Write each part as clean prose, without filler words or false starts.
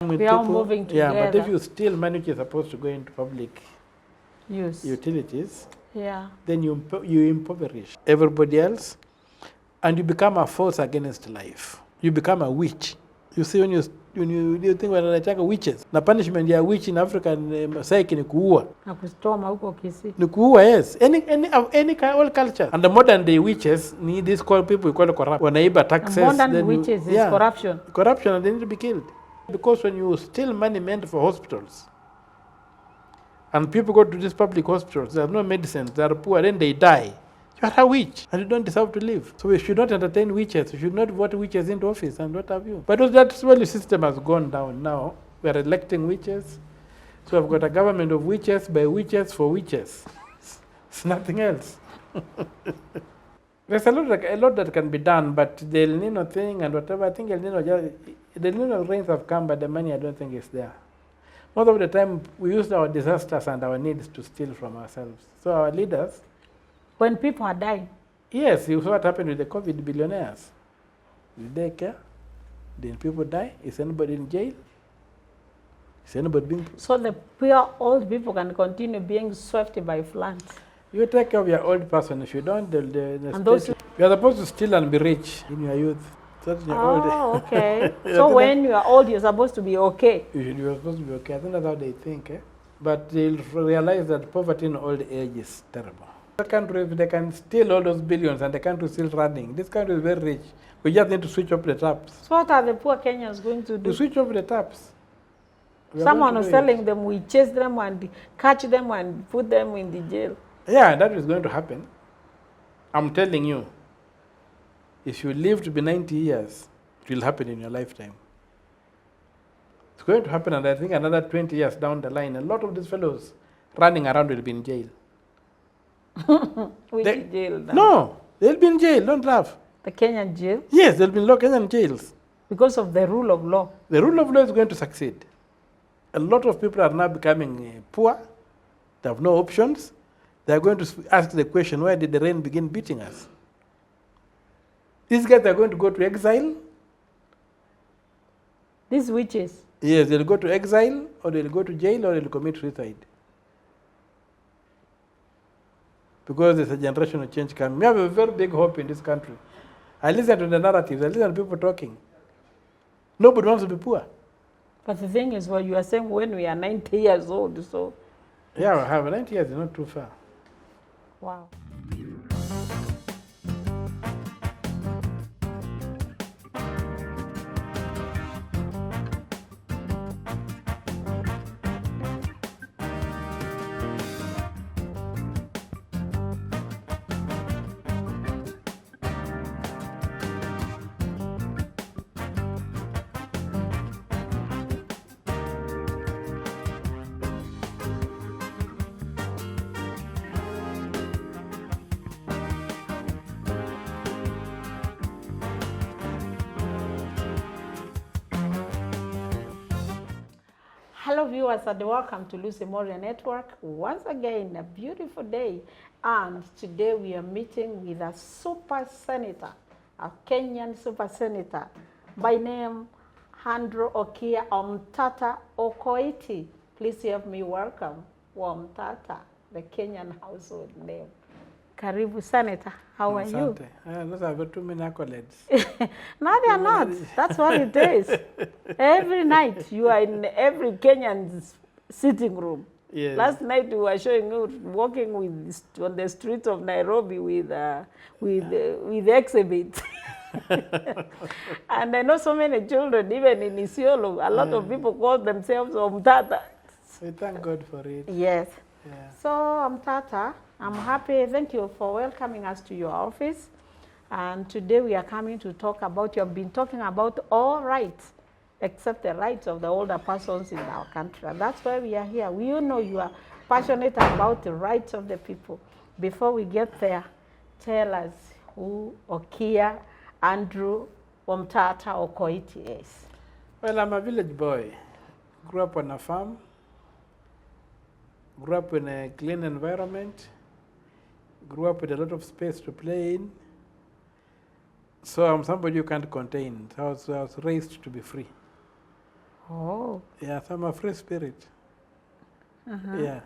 We are moving together. Yeah, but if you steal money which is supposed to go into public use utilities, yeah, then you impoverish everybody else, and you become a force against life. You become a witch. You see, when you think wanataka witches, na punishment ya witch in African psyche ni kuua. na kustoma huko Kisii. Ni kuua, yes. Any all culture. And the modern day witches need these people we call corrupt. Wanaiba taxes. The modern witches is corruption. Corruption, and they need to be killed. Because when you steal money meant for hospitals, and people go to these public hospitals, there are no medicines, they are poor, then they die. You are a witch, and you don't deserve to live. So we should not entertain witches. We should not vote witches into office, and what have you. But that's where the system has gone down now. We are electing witches. So we've got a government of witches, by witches, for witches. It's nothing else. There's a lot that can be done, but the El Nino thing and whatever, I think the El Nino rains have come, but the money I don't think is there. Most of the time, we use our disasters and our needs to steal from ourselves. So our leaders... When people are dying? Yes, you saw what happened with the COVID billionaires. Did they care? Did people die? Is anybody in jail? Is anybody being... So the poor old people can continue being swept by floods? You take care of your old person. If you don't, you are supposed to steal and be rich in your youth. Okay. So when you are old, you're supposed to be okay. You're supposed to be okay. I think that's how they think. But they'll realize that poverty in old age is terrible. The country, if they can steal all those billions and the country is still running, this country is very rich. We just need to switch off the taps. So what are the poor Kenyans going to do? To switch off the taps. Someone was telling them we chase them and catch them and put them in the jail. Yeah, that is going to happen. I'm telling you. If you live to be 90 years, it will happen in your lifetime. It's going to happen, and I think another 20 years down the line, a lot of these fellows running around will be in jail. Which jail now? No, they'll be in jail, don't laugh. The Kenyan jail? Yes, they'll be in Kenyan jails. Because of the rule of law? The rule of law is going to succeed. A lot of people are now becoming poor. They have no options. They are going to ask the question, why did the rain begin beating us? These guys are going to go to exile. These witches? Yes, they'll go to exile, or they'll go to jail, or they'll commit suicide. Because there's a generational change coming. We have a very big hope in this country. I listen to the narratives, I listen to people talking. Nobody wants to be poor. But the thing is, you are saying when we are 90 years old, so... Yeah, I have 90 years, it's not too far. Wow. Hello viewers, and welcome to Lucy Moria Network. Once again, a beautiful day, and today we are meeting with a super senator, a Kenyan super senator by name Hon.Okiya Omtatah Okoiti. Please help me welcome Omtatah, the Kenyan household name. Karibu Senator, how are you? Those are too many accolades. No, they are not. That's what it is. Every night you are in every Kenyan's sitting room. Yes. Last night we were showing you walking on the streets of Nairobi with exhibit. And I know so many children, even in Isiolo, a lot of people call themselves Omtatah. We thank God for it. Yes. Yeah. So Omtatah, I'm happy. Thank you for welcoming us to your office. And today we are coming to talk about, you have been talking about all rights, except the rights of the older persons in our country. And that's why we are here. We all know you are passionate about the rights of the people. Before we get there, tell us who Okiya Omtatah Okoiti is. Well, I'm a village boy. Grew up on a farm. Grew up in a clean environment. Grew up with a lot of space to play in. So I'm somebody you can't contain. So I was raised to be free. Oh. Yeah, so I'm a free spirit. Yeah.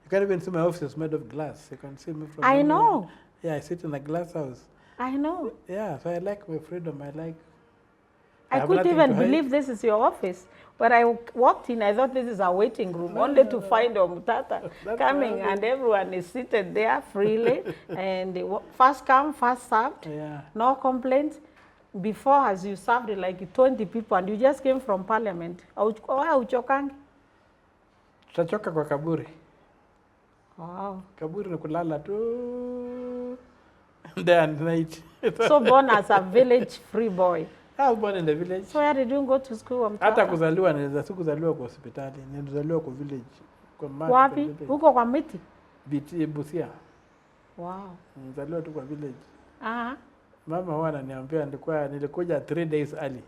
You can't even see my office is made of glass. You can see me from I anywhere. know. Yeah, I sit in a glass house. I know. Yeah, so I like my freedom. I have couldn't nothing even to hide. believe this is your office. When I walked in, I thought this is a waiting room, only to find Omtatah That's coming, right. and everyone is seated there freely, and they first come, first served, Yeah. no complaints. Before, as you served like 20 people, and you just came from Parliament. Uchokangi? Tutachoka kwa kaburi. Wow. Kaburi ni kulala tu day and night. So born as a village free boy. I was born in the village. So where did you go to school? Hata kuzaliwa niliweza sikuzaliwa kwa hospitali. Nilizaliwa kwa village. Kwa mati. Wapi? Huko kwa miti? Busia. Wow. Nilizaliwa tu kwa village. Aha. Mama huwa ananiambia nilikuja 3 days early.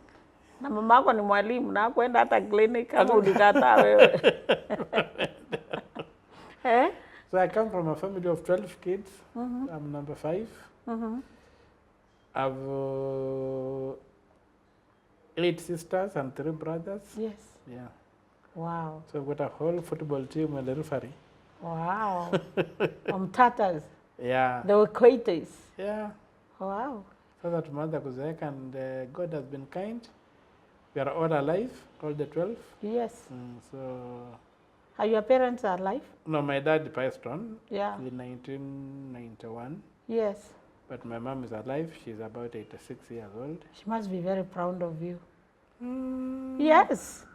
Na mama yako ni mwalimu na kwenda hata clinic kama ulikataa wewe. Eh? So I come from a family of 12 kids. I'm number 5. I've 8 sisters and 3 brothers. Yes. Yeah. Wow. So I've got a whole football team and a referee. Wow. Omtatahs. Yeah. The Okias. Yeah. Wow. So that mother kuzeeka and God has been kind. We are all alive, all the 12. Yes. So. Are your parents alive? No, my dad passed on Yeah. in 1991. Yes. But my mom is alive. She's about 86 years old. She must be very proud of you. Yes.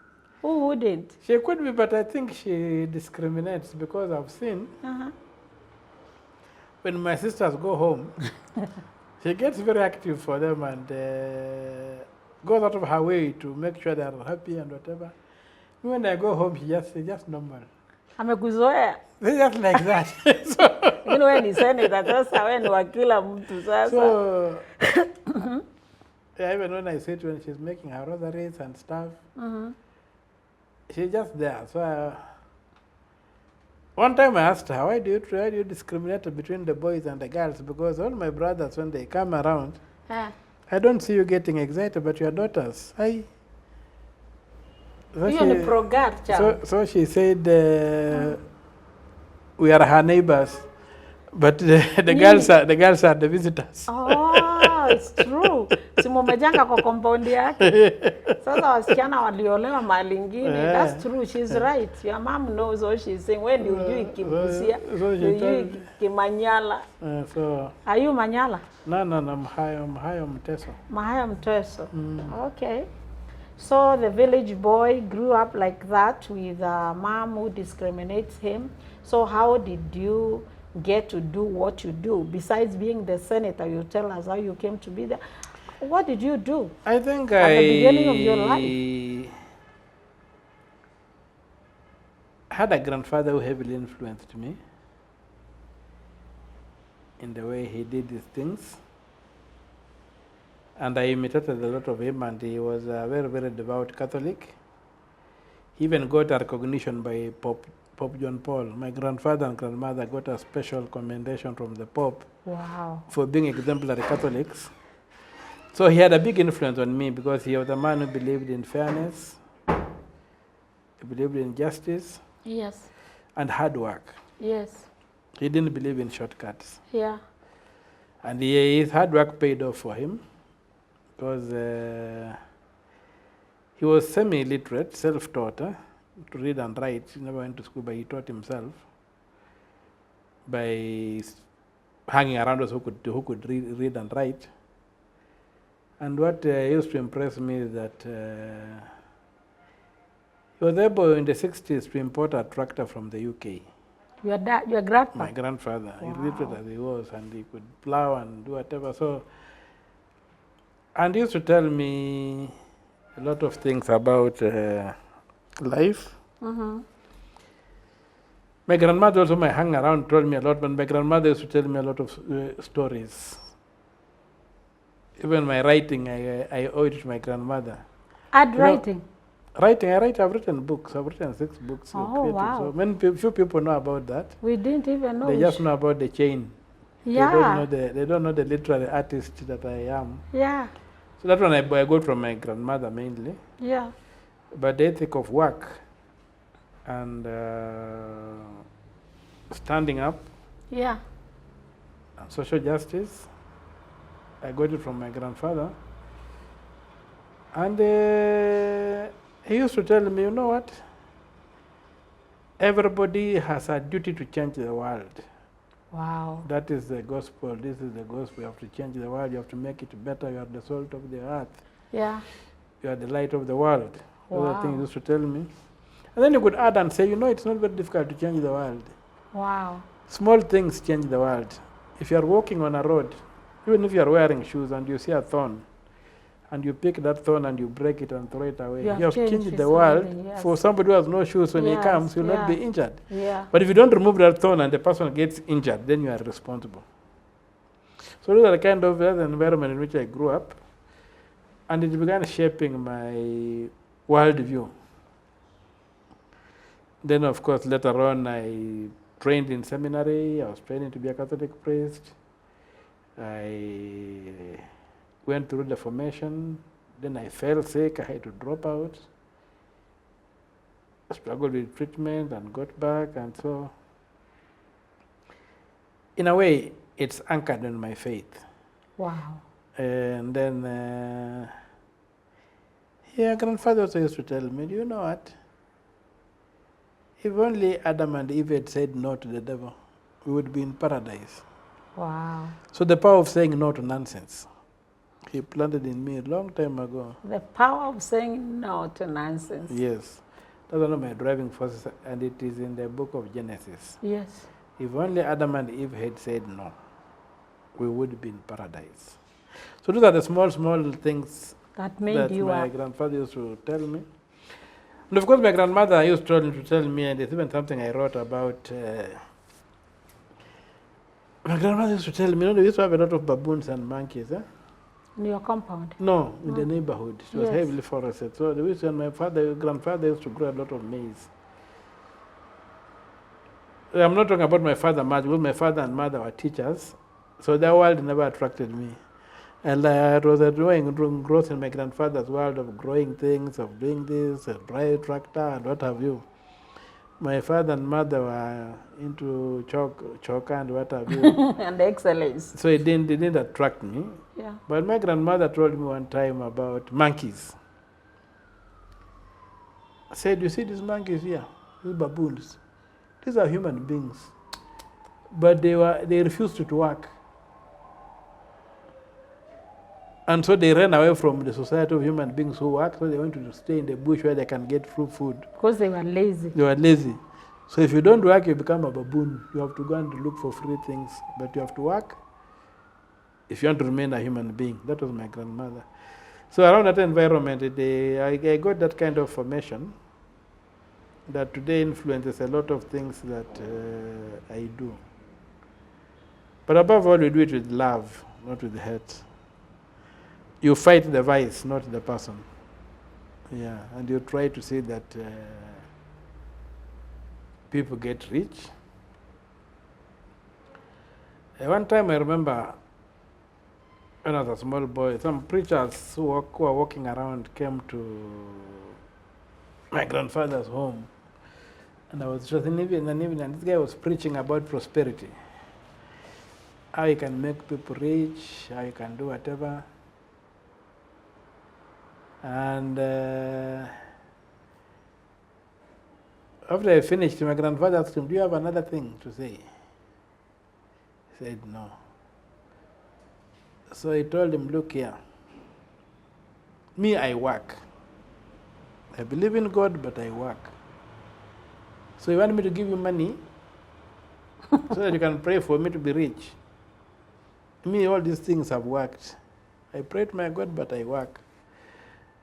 Who wouldn't? She could be, but I think she discriminates because I've seen when my sisters go home, she gets very active for them and goes out of her way to make sure they are happy and whatever. When I go home, she's just normal. Amekuzoea. They just like that. So, Lakini wewe ni senator sasa, wewe ni wa kila mtu sasa. so yeah, even when I sit when she's making her rosaries and stuff, she's just there. So one time I asked her, why do you discriminate between the boys and the girls? Because all my brothers, when they come around, I don't see you getting excited, but your daughters, So she said, we are her neighbors, but the girls are the visitors. Oh, it's true. Si mumejanga kwa compound yake. Sasa wasichana waliolewa mahali ingine. That's true. She's right. Your mom knows what she's saying. When you Busia, you Kimanyala. So. Are you Manyala? No, Mahayo Mteso. Mahayo Mteso. Okay. So the village boy grew up like that with a mom who discriminates him. So how did you get to do what you do? Besides being the senator, you tell us how you came to be there. What did you do? I think at the beginning of your life? I had a grandfather who heavily influenced me in the way he did these things. And I imitated a lot of him, and he was a very, very devout Catholic. He even got a recognition by Pope John Paul. My grandfather and grandmother got a special commendation from the Pope. Wow. For being exemplary Catholics. So he had a big influence on me because he was a man who believed in fairness, he believed in justice, yes, and hard work. Yes. He didn't believe in shortcuts. Yeah. And his hard work paid off for him. Because he was semi-literate, self-taught, to read and write. He never went to school, but he taught himself by hanging around us who could read and write. And what used to impress me is that he was able in the 60s to import a tractor from the UK. Your grandpa? My grandfather, wow. illiterate as he was, and he could plow and do whatever. So. And he used to tell me a lot of things about life. My grandmother also might hang around, told me a lot, but my grandmother used to tell me a lot of stories. Even my writing, I owe it to my grandmother. Writing? I've written books. I've written 6 books. Oh, wow. So few people know about that. We didn't even know. They just know about the chain. Yeah. They don't know the literary artist that I am. Yeah. So that one I got from my grandmother mainly. Yeah. But the ethic of work and standing up Yeah. and social justice, I got it from my grandfather. And he used to tell me, you know what? Everybody has a duty to change the world. Wow. That is the gospel. This is the gospel. You have to change the world. You have to make it better. You are the salt of the earth. Yeah. You are the light of the world. Those are things he Wow. used to tell me. And then you could add and say, you know, it's not very difficult to change the world. Wow. Small things change the world. If you are walking on a road, even if you are wearing shoes and you see a thorn, and you pick that thorn and you break it and throw it away, You you have have changed changed the world. something, yes. For somebody who has no shoes, when he Yes, comes, he will not be yeah. injured. Yeah. But if you don't remove that thorn and the person gets injured, then you are responsible. So those are the kind of environment in which I grew up. And it began shaping my worldview. Then, of course, later on, I trained in seminary. I was training to be a Catholic priest. I went through the formation. Then I fell sick. I had to drop out. I struggled with treatment and got back. And so, in a way, it's anchored in my faith. Wow. And then, grandfather also used to tell me, do you know what? If only Adam and Eve had said no to the devil, we would be in paradise. Wow. So the power of saying no to nonsense, he planted in me a long time ago. The power of saying no to nonsense. Yes. That's one of my driving forces, and it is in the book of Genesis. Yes. If only Adam and Eve had said no, we would be in paradise. So those are the small things That made that you my up. grandfather used to tell me. And of course, my grandmother used to tell me, and it's even something I wrote about. My grandmother used to tell me, we used to have a lot of baboons and monkeys. In your compound. No, in the neighborhood. It was Yes. heavily forested. So the reason my grandfather used to grow a lot of maize. I'm not talking about my father much, because my father and mother were teachers. So their world never attracted me. And it was doing growth in my grandfather's world of growing things, of doing this, a dry tractor, and what have you. My father and mother were into chalk and what have you. And excellence. So it didn't attract me. Yeah. But my grandmother told me one time about monkeys. I said, you see these monkeys here, these baboons, these are human beings. But they refused to work. And so they ran away from the society of human beings who work, so they went to stay in the bush where they can get food. Because they were lazy. They were lazy. So if you don't work, you become a baboon. You have to go and look for free things, but you have to work if you want to remain a human being. That was my grandmother. So around that environment, I got that kind of formation that today influences a lot of things that I do. But above all, we do it with love, not with hate. You fight the vice, not the person. Yeah, and you try to see that people get rich. One time I remember when I was a small boy, some preachers who were walking around came to my grandfather's home. And I was just in the evening, and this guy was preaching about prosperity. How you can make people rich, how you can do whatever. And after I finished, my grandfather asked him, do you have another thing to say? He said, no. So I told him, look here, me, I work. I believe in God, but I work. So you want me to give you money so that you can pray for me to be rich? Me, all these things have worked. I pray to my God, but I work.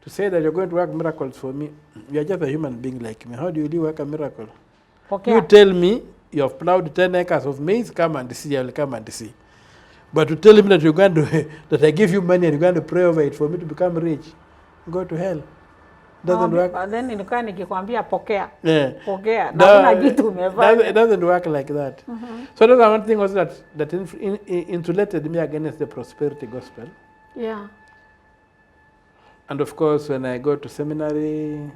To say that you're going to work miracles for me, you're just a human being like me. How do you really work a miracle? Okay. You tell me you have plowed 10 acres of maize, come and see, I will come and see. But to tell me that you're going to, that I give you money and you're going to pray over it for me to become rich, go to hell. Doesn't work. But then nilikuwa nikikwambia pokea. Yeah. Pokea. Na kuna kitu It umefanya. doesn't work like that. So that's one thing was that insulated me against the prosperity gospel. Yeah. And of course, when I go to seminary,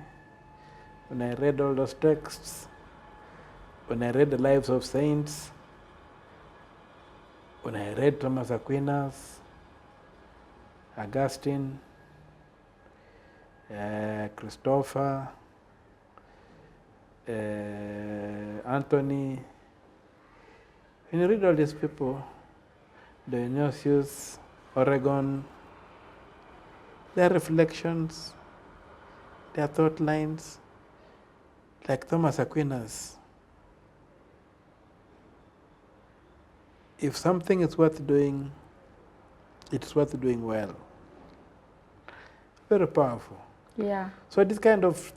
when I read all those texts, when I read the lives of saints, when I read Thomas Aquinas, Augustine, Christopher, Anthony, when you read all these people, Dionysius, Oregon, their reflections, their thought lines, like Thomas Aquinas. If something is worth doing, it's worth doing well. Very powerful. Yeah. So these kind of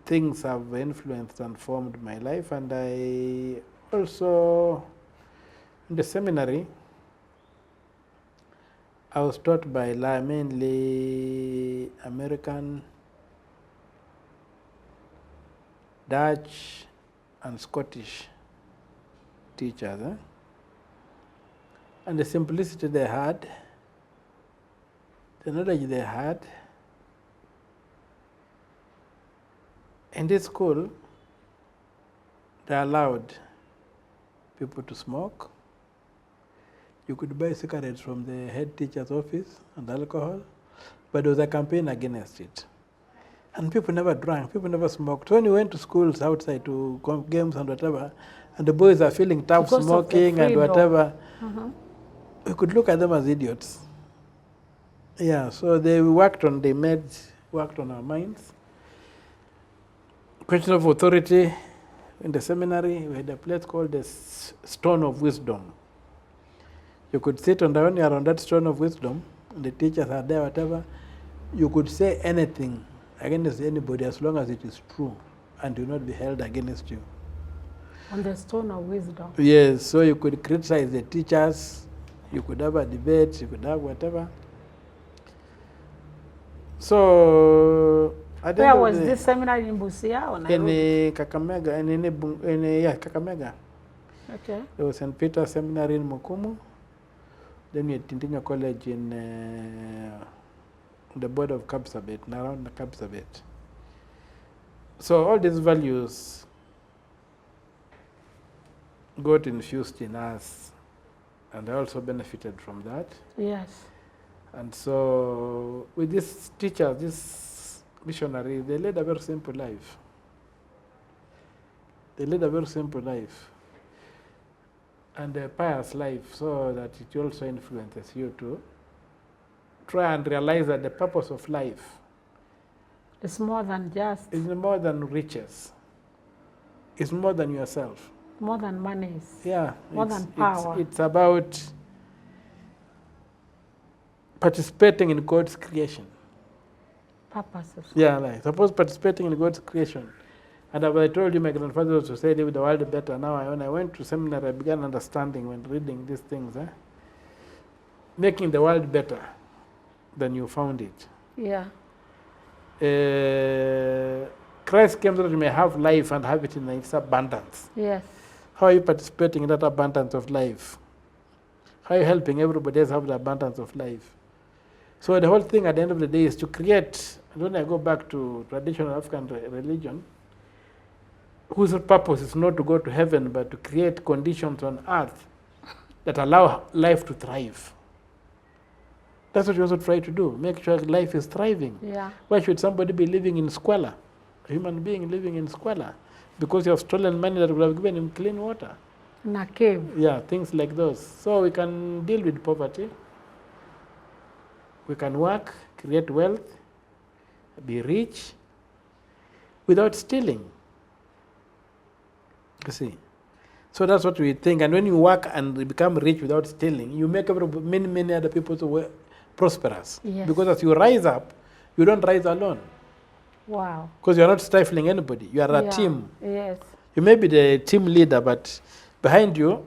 things have influenced and formed my life, and I also, in the seminary, I was taught by mainly American, Dutch, and Scottish teachers. And the simplicity they had, the knowledge they had. In this school, they allowed people to smoke. You could buy cigarettes from the head teacher's office and alcohol, but there was a campaign against it. And people never drank, people never smoked. So when you went to schools outside to games and whatever, and the boys are feeling tough Because smoking and whatever, we could look at them as idiots. Yeah, so they worked on our minds. Question of authority. In the seminary, we had a place called the Stone of Wisdom. You could sit on that stone of wisdom, and the teachers are there, whatever. You could say anything against anybody as long as it is true and do not be held against you. On the stone of wisdom. Yes, so you could criticize the teachers, you could have a debate, you could have whatever. So, where was this seminary, in Busia or Nairobi? In Kakamega, Kakamega. Okay. There was St. Peter's Seminary in Mukumu. Then we had Tintinya College in the border of Kapsabet, around the Kapsabet. So all these values got infused in us, and I also benefited from that. Yes. And so with these teachers, these missionaries, they led a very simple life. They led a very simple life and a pious life, so that it also influences you to try and realize that the purpose of life is more than just. It's more than riches. It's more than yourself. More than money. Yeah. More than power. It's about participating in God's creation. Purposes. Yeah, like suppose participating in God's creation. And as I told you, my grandfather used to say, live the world better. Now, when I went to seminary, I began understanding when reading these things. Making the world better than you found it. Yeah. Christ came so that you may have life and have it in its abundance. Yes. How are you participating in that abundance of life? How are you helping everybody else have the abundance of life? So the whole thing at the end of the day is to create, and when I go back to traditional African religion, whose purpose is not to go to heaven, but to create conditions on earth that allow life to thrive. That's what you also try to do, make sure life is thriving. Yeah. Why should somebody be living in squalor? A human being living in squalor because you have stolen money that would have given him clean water. In a cave. Yeah, things like those. So we can deal with poverty. We can work, create wealth, be rich without stealing. You see? So that's what we think. And when you work and become rich without stealing, you make many other people to prosperous. Yes. Because as you rise up, you don't rise alone. Wow. Because you're not stifling anybody. You are a team. Yes. You may be the team leader, but behind you,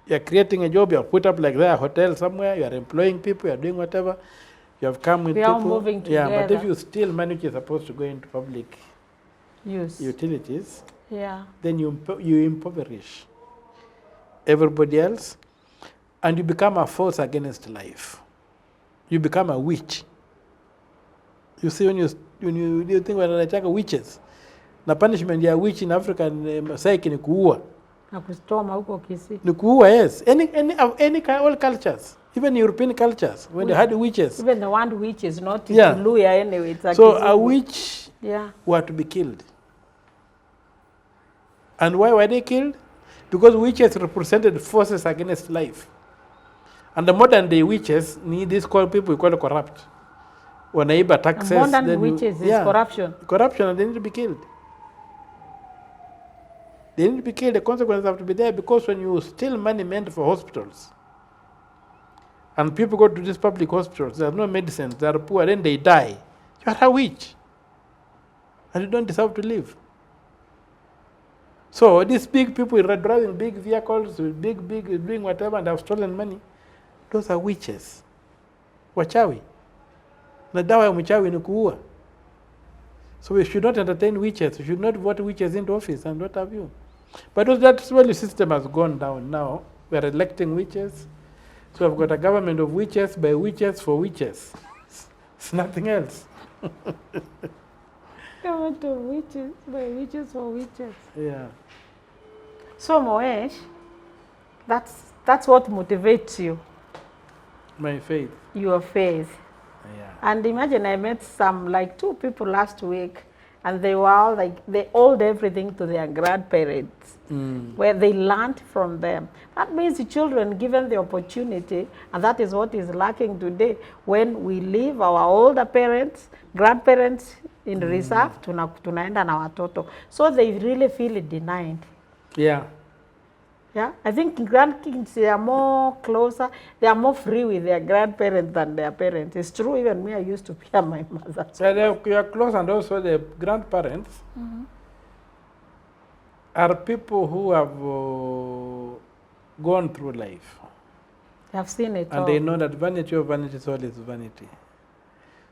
you're creating a job, you're put up like there, a hotel somewhere, you're employing people, you're doing whatever. You have come with we people. Are moving together. Yeah, but if you steal money which is supposed to go into public use utilities, yeah, then you impoverish everybody else, and you become a force against life. You become a witch. You see, when you think when I talk of witches, Na punishment ya witch in Africa Masaiki ni kuua. Na kuchoma huko Kisii. Ni kuua, yes. All cultures. Even European cultures, when they had witches. Even the one witch is not Yeah. Luya anyway. It's a So Kizungu. a witch were to be killed. And why were they killed? Because witches represented forces against life. And the modern day witches need these people we call corrupt. Wanaiba taxes. Modern witches is corruption. Corruption, and they need to be killed. They need to be killed. The consequences have to be there, because when you steal money meant for hospitals, and people go to these public hospitals, there's no medicine, they are poor, then they die. You are a witch. And you don't deserve to live. So these big people are driving big vehicles, doing whatever, and have stolen money. Those are witches. Wachawi. Na dawa ya mchawi ni kuua. So we should not entertain witches. We should not vote witches into office and what have you. But that's where the system has gone down now. We are electing witches. So we've got a government of witches, by witches, for witches. It's nothing else. Government of witches, by witches, for witches. Yeah. So Moesh, that's what motivates you. My faith. Your faith. Yeah. And imagine I met like 2 people last week, and they were all like, they owed everything to their grandparents, where they learned from them. That means the children given the opportunity, and that is what is lacking today. When we leave our older parents, grandparents in reserve, tunaenda na watoto. So they really feel denied. Yeah. Yeah, I think grandkids, they are more closer, they are more free with their grandparents than their parents. It's true, even me, I used to fear my mother. So they are close, and also the grandparents are people who have gone through life. They have seen it and all. They know that vanity of vanity is always vanity.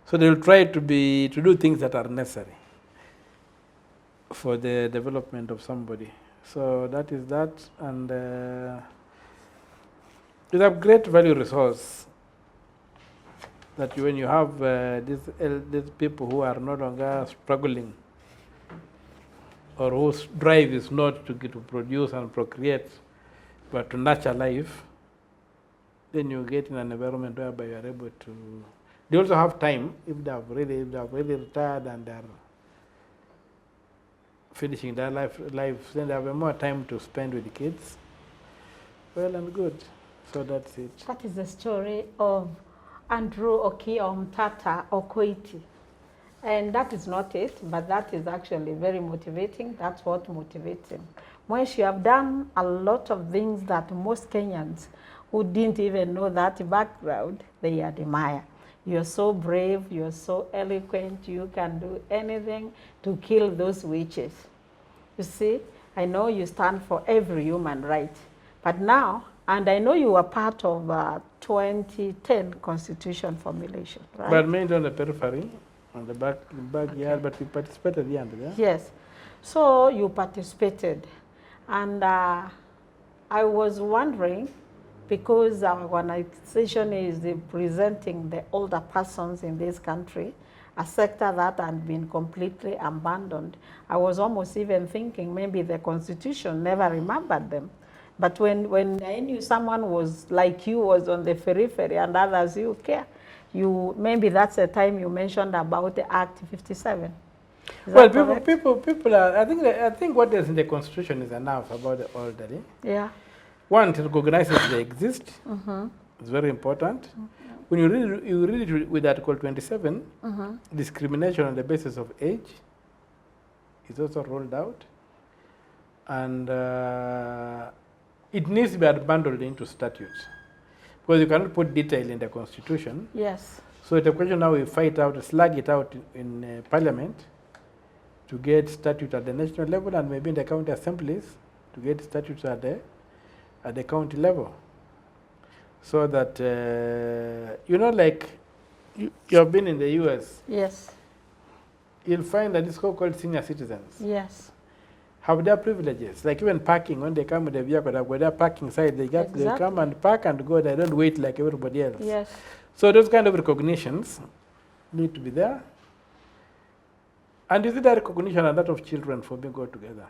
So they will try to do things that are necessary for the development of somebody. So that is that, and it's a great value resource that when you have these people who are no longer struggling, or whose drive is not to produce and procreate, but to nurture life, then you get in an environment whereby you are able to. They also have time if they have really retired and they are finishing their life, then they have more time to spend with the kids. Well and good. So that's it. That is the story of Hon.Okiya Omtatah Okoiti. And that is not it, but that is actually very motivating. That's what motivates him. Once you have done a lot of things that most Kenyans who didn't even know that background, they admire. You're so brave, you're so eloquent, you can do anything to kill those witches. You see, I know you stand for every human right, but now, and I know you were part of 2010 Constitution formulation, right? But mainly on the periphery, on the backyard, but we participated at the end, yeah? Yes. So you participated, and I was wondering, because our organization is representing the older persons in this country, a sector that had been completely abandoned. I was almost even thinking maybe the Constitution never remembered them. But when I knew someone was like you, was on the periphery, and others you care, maybe that's the time you mentioned about the Act 57. Well, people are. I think what is in the Constitution is enough about the elderly. Yeah. One, it recognizes they exist. It's very important. When you read it with Article 27, discrimination on the basis of age is also rolled out, and it needs to be bundled into statutes, because you cannot put detail in the Constitution. Yes. So it's a question now we slug it out in Parliament to get statute at the national level, and maybe in the county assemblies to get statutes at the county level. So that, like you have been in the US. Yes. You'll find that it's called senior citizens. Yes. Have their privileges. Like even parking, when they come with the vehicle, they've got their parking side, they come and park and go, they don't wait like everybody else. Yes. So those kind of recognitions need to be there. And you see that recognition and that of children for me go together.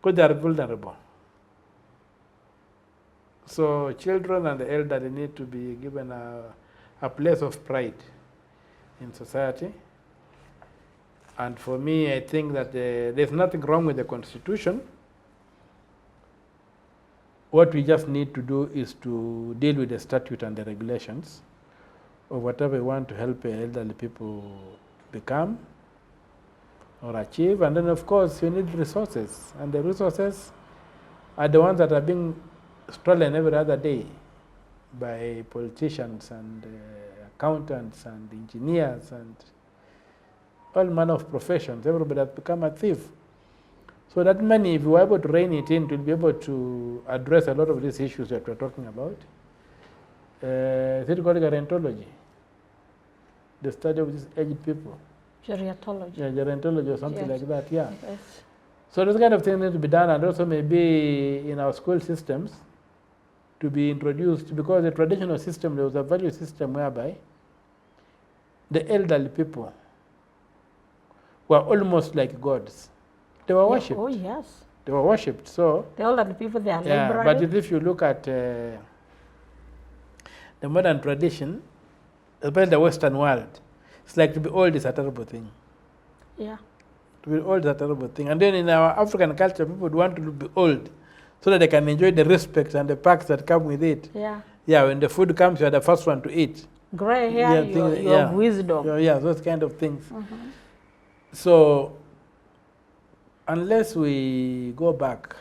Because they are vulnerable. So children and the elderly need to be given a place of pride in society. And for me, I think that there's nothing wrong with the Constitution. What we just need to do is to deal with the statute and the regulations of whatever we want to help elderly people become or achieve. And then, of course, we need resources. And the resources are the ones that are being stolen every other day by politicians and accountants and engineers and all manner of professions. Everybody has become a thief. So that money, if you were able to rein it in, to be able to address a lot of these issues that we're talking about. Is it called gerontology? The study of these aged people. Gerontology. Yeah, gerontology or something Yes. like that, yeah. Yes. So those kind of things need to be done, and also maybe in our school systems to be introduced, because the traditional system, there was a value system whereby the elderly people were almost like gods. They were worshipped. Oh, yes. They were worshipped. So, The elderly people, they are yeah, liberal. but if you look at the modern tradition, especially the Western world, it's like to be old is a terrible thing. Yeah. To be old is a terrible thing. And then in our African culture, people would want to be old so that they can enjoy the respect and the perks that come with it. Yeah. Yeah, when the food comes, you're the first one to eat. Gray hair, you have wisdom. Yeah, those kind of things. Mm-hmm. So, unless we go back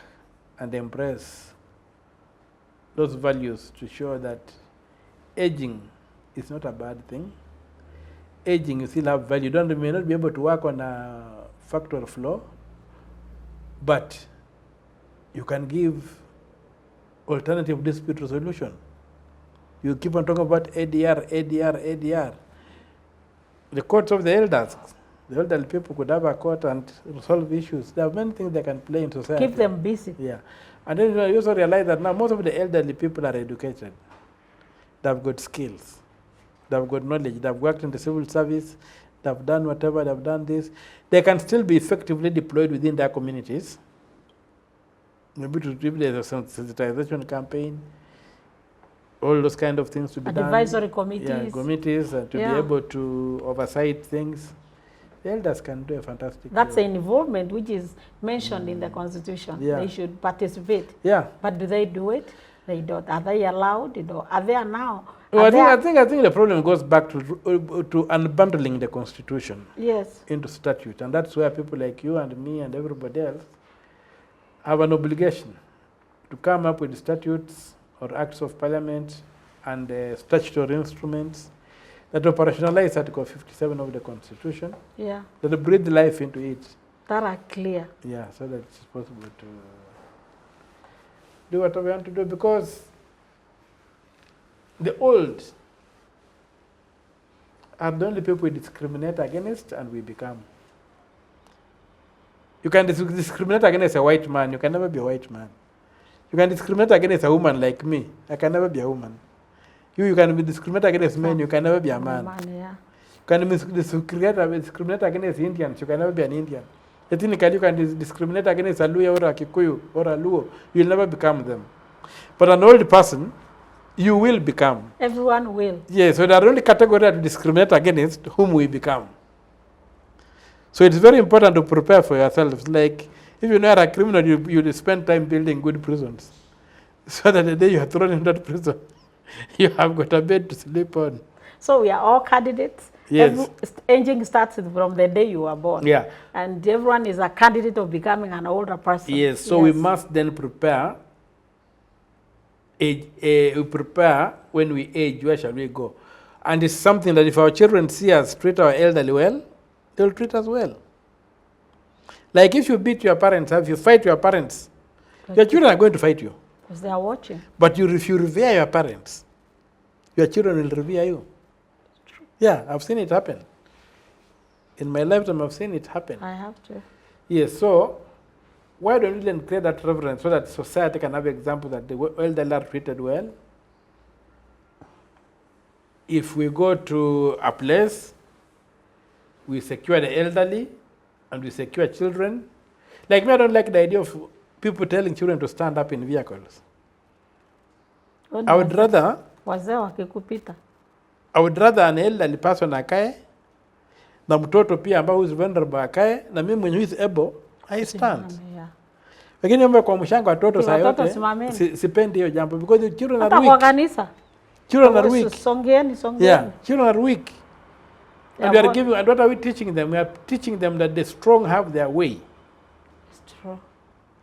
and embrace those values to show that aging is not a bad thing, aging, you still have value. You may not be able to work on a factory floor, but you can give alternative dispute resolution. You keep on talking about ADR. The courts of the elders. The elderly people could have a court and resolve issues. There are many things they can play in society. Keep them busy. Yeah. And then you also realize that now most of the elderly people are educated. They've got skills. They've got knowledge. They've worked in the civil service. They've done whatever. They've done this. They can still be effectively deployed within their communities. Maybe to give there's a sensitization campaign. All those kind of things to be done. Advisory committees. Yeah, committees to be able to oversight things. The elders can do a fantastic That's job. an involvement which is mentioned in the Constitution. Yeah. They should participate. Yeah. But do they do it? They don't. Are they allowed? Are they now? Well, I think the problem goes back to unbundling the Constitution Yes. into statute, and that's where people like you and me and everybody else have an obligation to come up with statutes or acts of parliament and statutory instruments that operationalize Article 57 of the Constitution, Yeah. that breathe life into it. That are clear. Yeah, so that it's possible to do what we want to do, because the old are the only people we discriminate against and we become. You can discriminate against a white man, you can never be a white man. You can discriminate against a woman like me, I can never be a woman. You can be discriminate against men, you can never be a man. Yeah. You can discriminate against Indians, you can never be an Indian. Ethnically, you can discriminate against a Luo or a Kikuyu or a Luo, you'll never become them. But an old person, you will become. Everyone will. Yes, so there are only categories to discriminate against whom we become. So it's very important to prepare for yourselves. Like, if you know a criminal, you spend time building good prisons. So that the day you are thrown into that prison, you have got a bed to sleep on. So we are all candidates. Yes. Aging starts from the day you were born. Yeah. And everyone is a candidate of becoming an older person. Yes, so we must then prepare. We prepare when we age, where shall we go? And it's something that if our children see us treat our elderly well, they'll treat us well. Like if you beat your parents, if you fight your parents, your children are going to fight you. Because they are watching. But if you revere your parents, your children will revere you. True. Yeah, I've seen it happen. In my lifetime, I've seen it happen. I have to. Yes, so why don't we then create that reverence so that society can have examples that the elderly are treated well? If we go to a place, we secure the elderly, and we secure children. Like me, I don't like the idea of people telling children to stand up in vehicles. I would rather wazee wakikupita. I would rather an elderly person akae, na mtoto pia ambao who is vulnerable akae, na mimi mwenye who is able, I stand. Lakini mambo kwa mshanga watoto saa yote sipendi hiyo jambo because the children are weak. Hata kwa kanisa. Children are weak. Songeeni. Yeah, children are weak. And we are giving, and what are we teaching them? We are teaching them that the strong have their way. It's true.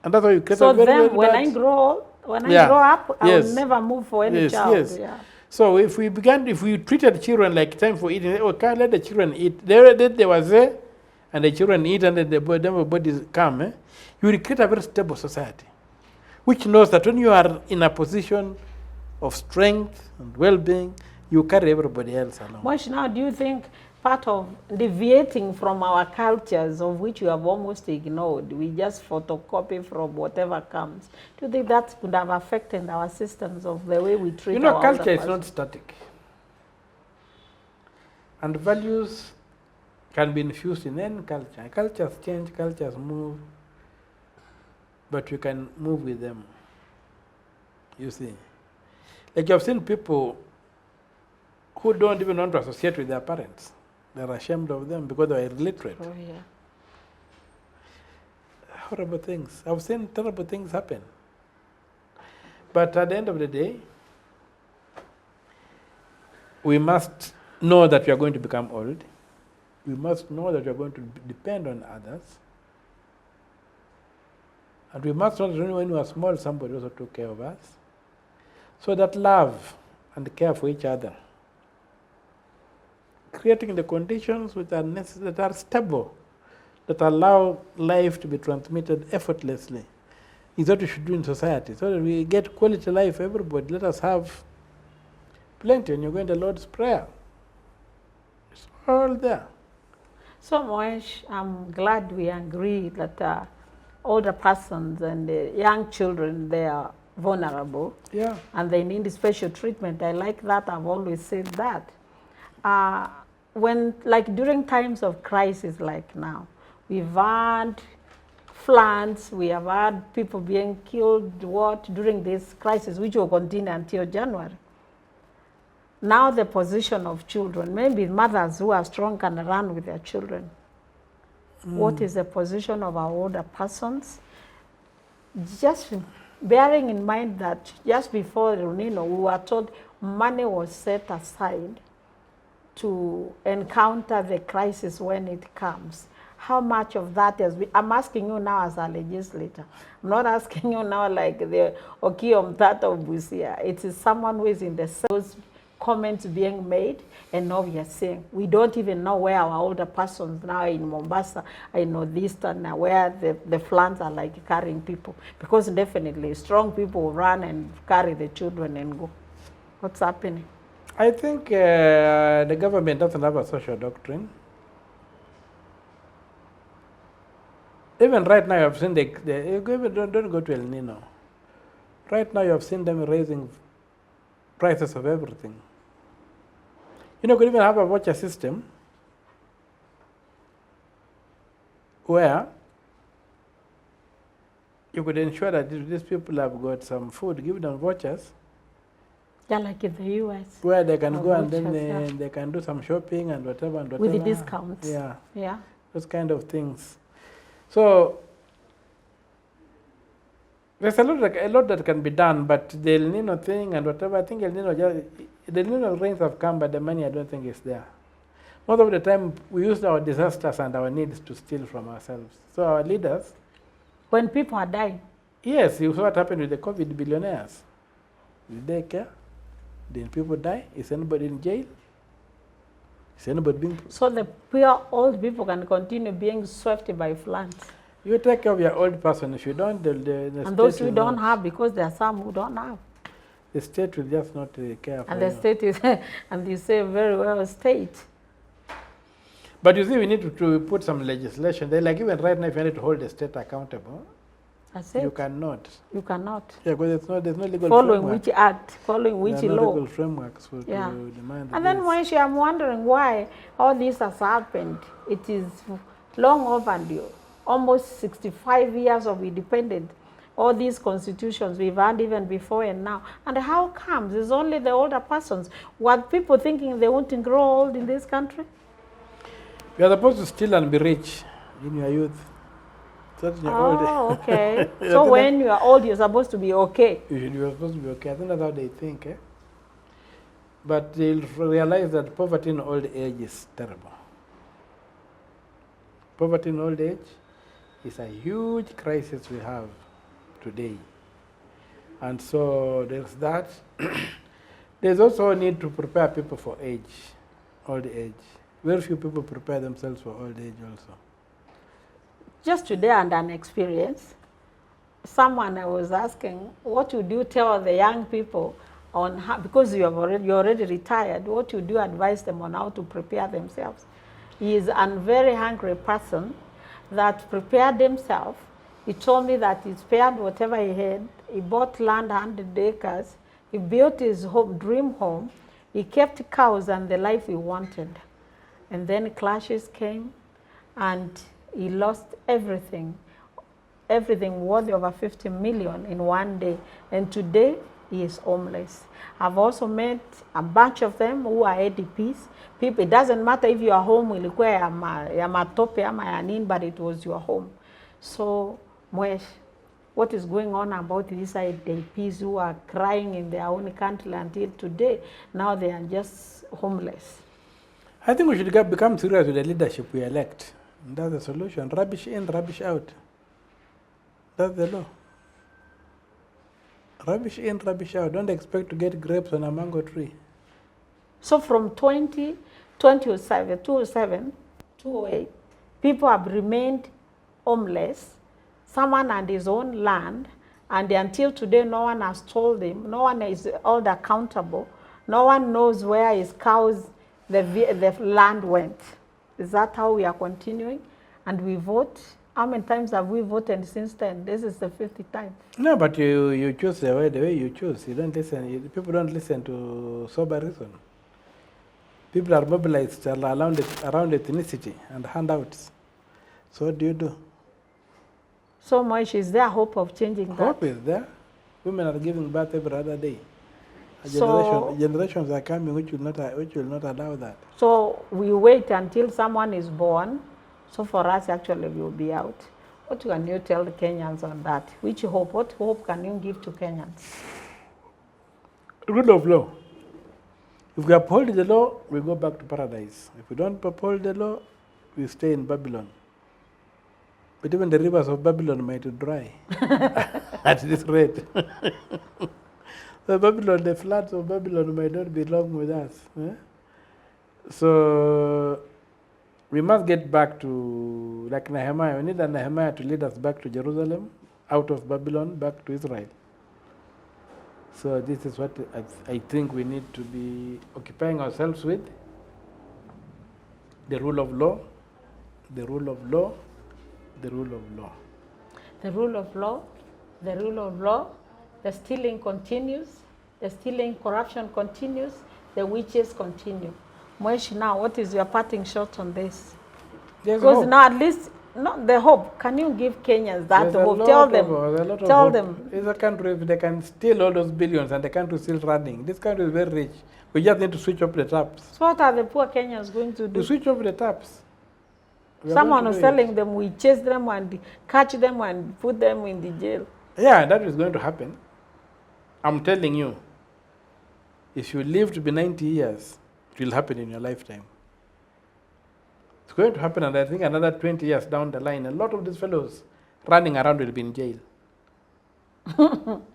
And that's why you create so a very, then very when bad... I grow up, I will never move for any child. Yes. Yeah. So if we treated children like time for eating, can't let the children eat. They was there, and the children eat, and then the bodies come. You will create a very stable society, which knows that when you are in a position of strength and well-being, you carry everybody else along. Moish, now do you think part of deviating from our cultures, of which we have almost ignored, we just photocopy from whatever comes, do you think that could have affected our systems of the way we treat our culture is not static. And values can be infused in any culture. Cultures change, cultures move, but you can move with them. You see. Like you've seen people who don't even want to associate with their parents. They're ashamed of them because they are illiterate. Oh, yeah. Horrible things. I've seen terrible things happen. But at the end of the day, we must know that we are going to become old. We must know that we are going to depend on others. And we must know that when we were small, somebody also took care of us. So that love and care for each other, creating the conditions which are necessary, that are stable, that allow life to be transmitted effortlessly, is what we should do in society, so that we get quality life for everybody. Let us have plenty when you go in the Lord's Prayer. It's all there. So Moish, I'm glad we agree that older persons and young children, they are vulnerable. Yeah. And they need special treatment. I like that. I've always said that. When, like during times of crisis like now, we've had floods, we have had people being killed, during this crisis, which will continue until January. Now the position of children, maybe mothers who are strong can run with their children. What is the position of our older persons? Just bearing in mind that just before El Nino, we were told money was set aside to encounter the crisis when it comes. How much of that has been, I'm asking you now as a legislator. I'm not asking you now like the Okiya Omtatah of Busia. It is someone who is in the those comments being made, and now we are saying we don't even know where our older persons now in Mombasa, I know this and where the floods are like carrying people, because definitely strong people will run and carry the children and go. What's happening? I think the government doesn't have a social doctrine. Even right now, you have seen don't go to El Nino. Right now, you have seen them raising prices of everything. You know, could even have a voucher system where you could ensure that these people have got some food, give them vouchers. Yeah, like in the US. Where they can go and then they can do some shopping and whatever. With the discounts. Yeah. Yeah. Those kind of things. So there's a lot that can be done, but the El Nino thing and whatever, I think the El Nino rains have come, but the money I don't think is there. Most of the time, we use our disasters and our needs to steal from ourselves. So our leaders... When people are dying? Yes, you saw what happened with the COVID billionaires. Did they care? Did people die? Is anybody in jail? Is anybody being... So the poor old people can continue being swept by floods? You take care of your old person. If you don't, the and those who don't have, because there are some who don't have. The state will just not care for and the state is, and you say very well, state. But you see, we need to put some legislation. They like even right now, if you need to hold the state accountable, That's You it. cannot. You cannot. Yeah, because there's no legal Following framework. which act, following which There are no law. legal frameworks for Yeah. to demand And then, this. Moishi, I'm wondering why all this has happened. It is long overdue. Almost 65 years of independence. All these constitutions we've had even before and now. And how comes? It's only the older persons. Were people thinking they won't grow old in this country? You are supposed to steal and be rich in your youth. That's your old. Oh, okay. I So think when you are old, you're supposed to be okay. you are supposed to be okay. I think that's how they think. But they'll realize that poverty in old age is terrible. Poverty in old age is a huge crisis we have today. And so there's that. There's also a need to prepare people for age, old age. Very few people prepare themselves for old age also. Just today and an experience, someone I was asking, what would you tell the young people on how, because you're already retired, what would you advise them on how to prepare themselves? He is a very hungry person that prepared himself. He told me that he spared whatever he had. He bought land, 100 acres. He built his home, dream home. He kept cows and the life he wanted. And then clashes came and he lost everything, everything worth over 50 million in one day. And today, he is homeless. I've also met a bunch of them who are ADPs. People, it doesn't matter if you are home, ya matope ama ya nini, but it was your home. So, Mwesh, what is going on about these ADPs who are crying in their own country until today? Now they are just homeless. I think we should become serious with the leadership we elect. And that's the solution. Rubbish in, rubbish out. That's the law. Rubbish in, rubbish out. Don't expect to get grapes on a mango tree. So from 2007, 2008, people have remained homeless, someone on his own land, and until today no one has told him, no one is held accountable, no one knows where his cows, the land went. Is that how we are continuing? And we vote? How many times have we voted since then? This is the 50th time. No, but you choose the way you choose. You don't listen. People don't listen to sober reason. People are mobilized around ethnicity and handouts. So what do you do? So much, is there hope of changing that? Hope is there. Women are giving birth every other day. Generations are coming which will not allow that. So we wait until someone is born. So for us, actually, we will be out. What can you tell the Kenyans on that? Which hope? What hope can you give to Kenyans? Rule of law. If we uphold the law, we go back to paradise. If we don't uphold the law, we stay in Babylon. But even the rivers of Babylon might dry at this rate. The floods of Babylon might not be long with us. So we must get back to, like Nehemiah, we need a Nehemiah to lead us back to Jerusalem, out of Babylon, back to Israel. So this is what I think we need to be occupying ourselves with. The rule of law, the rule of law, the rule of law. The rule of law, the rule of law, the stealing continues, the stealing, corruption continues, the witches continue. Mweshi, now, what is your parting shot on this? Because now at least, not the hope. Can you give Kenyans that hope? Tell them. It's a country, if they can steal all those billions and the country is still running. This country is very rich. We just need to switch off the taps. So what are the poor Kenyans going to do? To switch off the taps. Someone was telling them we chase them and catch them and put them in the jail. Yeah, that is going to happen. I'm telling you, if you live to be 90 years, it will happen in your lifetime. It's going to happen, and I think another 20 years down the line, a lot of these fellows running around will be in jail.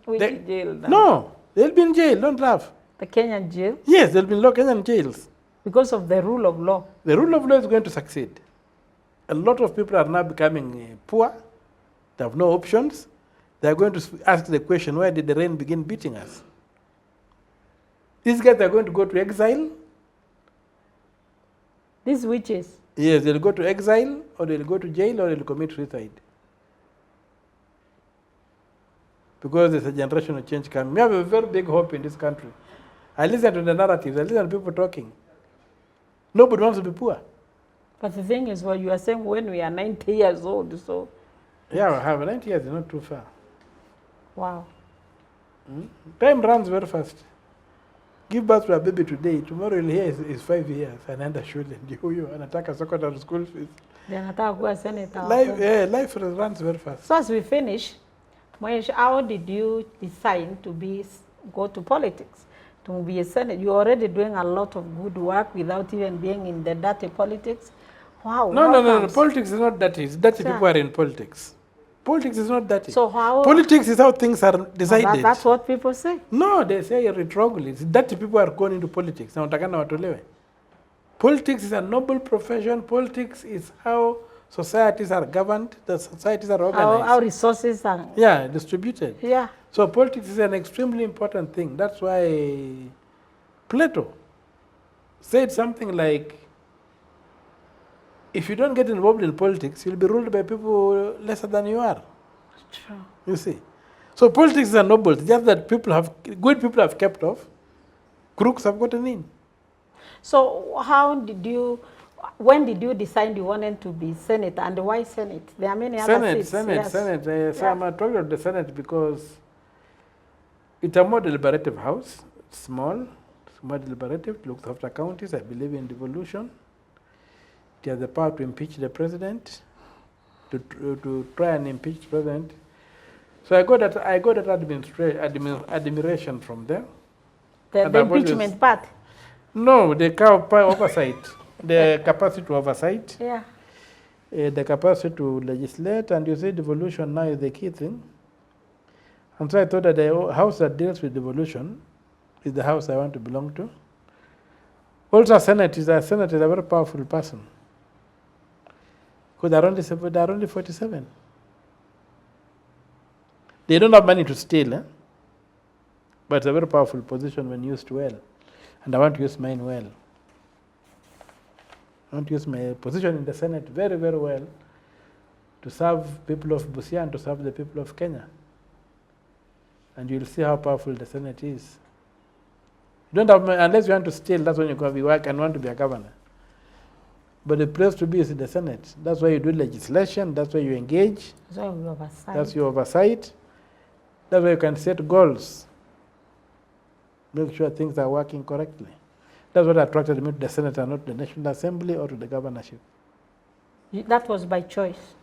Which jail now? No, they'll be in jail, don't laugh. The Kenyan jail? Yes, they'll be in Kenyan jails. Because of the rule of law. The rule of law is going to succeed. A lot of people are now becoming poor. They have no options. They are going to ask the question, why did the rain begin beating us? These guys are going to go to exile. These witches? Yes, they'll go to exile, or they'll go to jail, or they'll commit suicide. because there's a generational change coming. We have a very big hope in this country. I listen to the narratives, I listen to people talking. Nobody wants to be poor. But the thing is, what you are saying, when we are 90 years old, so... Yeah, we have 90 years, is not too far. Wow. Time runs very fast. Give birth to a baby today, tomorrow you'll hear is 5 years, anaenda shule, ndio huyo anataka secondary school fees. Then anataka kuwa senator. Life runs very fast. So as we finish, Moyesh, how did you decide to go to politics, to be a senator? You're already doing a lot of good work without even being in the dirty politics. Wow. No. Politics is not dirty. It's dirty people are in politics. Politics is not dirty. So how? Politics is how things are decided. That's what people say. No, they say retrograde. It's dirty people are going into politics. Now, politics is a noble profession. Politics is how societies are governed. The societies are organized. How resources are. Yeah, distributed. Yeah. So politics is an extremely important thing. That's why Plato said something like, if you don't get involved in politics, you'll be ruled by people lesser than you are. True. You see. So politics is a noble. It's just that good people have kept off. Crooks have gotten in. So when did you decide you wanted to be Senate, and why Senate? There are many other seats. Senate. So I'm talking about the Senate because it's a more deliberative house. It's small, it's more deliberative, it looks after counties. I believe in devolution. It has the power to impeach the president, to try and impeach the president. So I got that admiration from them. The impeachment part? No, the oversight, the capacity to oversight, yeah, the capacity to legislate, and you say devolution now is the key thing. And so I thought that the house that deals with devolution is the house I want to belong to. Also, a Senate is a very powerful person. Because there are only 47. They don't have money to steal, but it's a very powerful position when used well. And I want to use mine well. I want to use my position in the Senate very, very well to serve people of Busia and to serve the people of Kenya. And you'll see how powerful the Senate is. You don't have, unless you want to steal, that's when you go work and want to be a governor. But the place to be is in the Senate. That's why you do legislation, that's why you engage. That's why you oversight. That's your oversight. That's why you can set goals. Make sure things are working correctly. That's what attracted me to the Senate and not the National Assembly or to the governorship. That was by choice.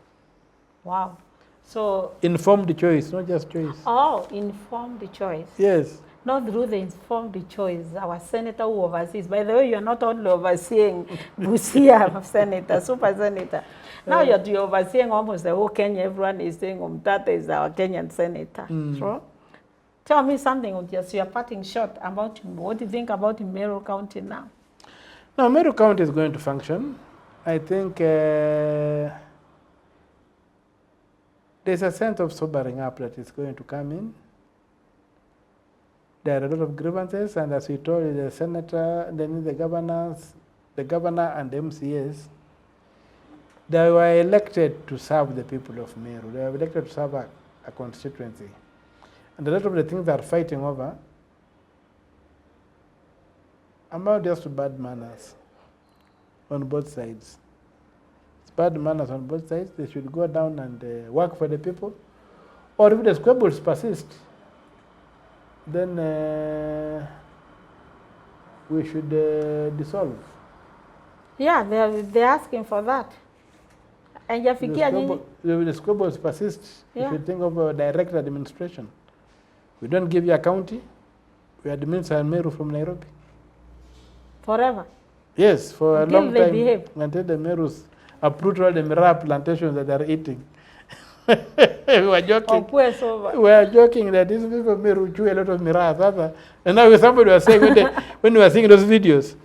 Wow. So informed choice, not just choice. Oh, informed choice. Yes. Not through the informed choice. Our senator who oversees. By the way, you are not only overseeing Busia senator, super senator. Now you're overseeing almost the whole Kenya. Everyone is saying Omtatah is our Kenyan senator. True? Tell me something, just your parting shot about him. What do you think about Meru County now? No, Meru County is going to function. I think there's a sense of sobering up that is going to come in. There are a lot of grievances, and as we told you, the senator, then the governors, the governor and the MCAs, they were elected to serve the people of Meru. They were elected to serve a constituency. And a lot of the things they are fighting over are just bad manners on both sides. It's bad manners on both sides. They should go down and work for the people. Or if the squabbles persist, then we should dissolve. Yeah, they're asking for that. And the squabbles persist, we should think of a direct administration. We don't give you a county, we administer Meru from Nairobi. Forever? Yes, for a long time. Behave. Until the Merus uproot all the Mira plantations that they're eating. We were joking. We were joking that these people Meru chew a lot of Mira. And now somebody was saying, when we were seeing those videos,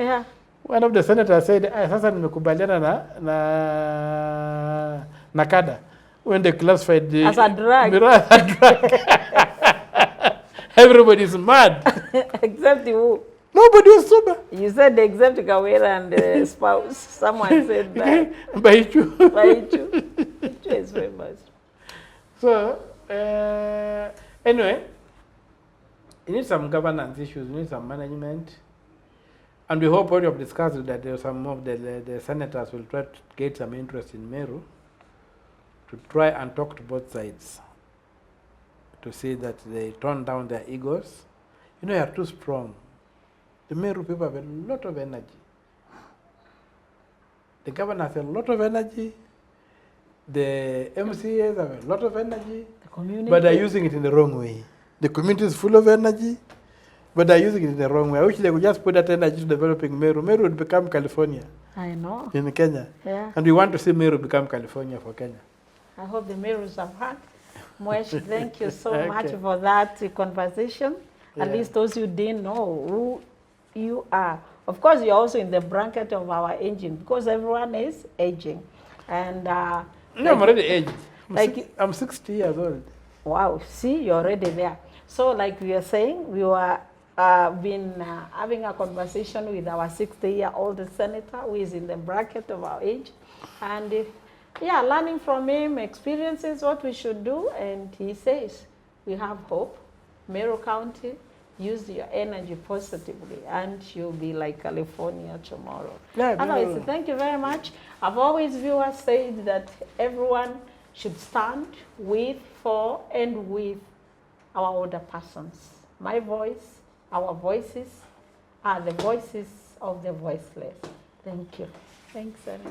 one of the senators said, sasa nimekubaliana na kada. When they classified the as a drug. Mira as a drug. Everybody's mad. Except you. Nobody was sober. You said except Kawera and the spouse. Someone said that. Baichu. Baichu is famous. So, Anyway, you need some governance issues, you need some management. And we hope what you have discussed that there are some of the senators will try to get some interest in Meru to try and talk to both sides to see that they tone down their egos. You know, you are too strong. The Meru people have a lot of energy. The governor has a lot of energy. The MCAs have a lot of energy. The community. But they're using it in the wrong way. The community is full of energy, but they're using it in the wrong way. I wish they would just put that energy to developing Meru. Meru would become California. I know. In Kenya. Yeah. And we want to see Meru become California for Kenya. I hope the Merus have heard. Moesh, thank you so Okay. much for that conversation. At Yeah. least those who didn't know who you are. Of course, you're also in the bracket of our aging because everyone is aging. And No, I'm already aged. I'm 60 years old. wow, see, you're already there. So like we are saying, we were been having a conversation with our 60-year-old senator who is in the bracket of our age. And yeah, learning from him, experiences, what we should do. And he says, we have hope. Meru County, use your energy positively and you'll be like California tomorrow. Yeah, Otherwise, thank you very much. I've always, viewers, said that everyone should stand with, for, and with our older persons. My voice, our voices are the voices of the voiceless. Thank you. Thanks, Senator.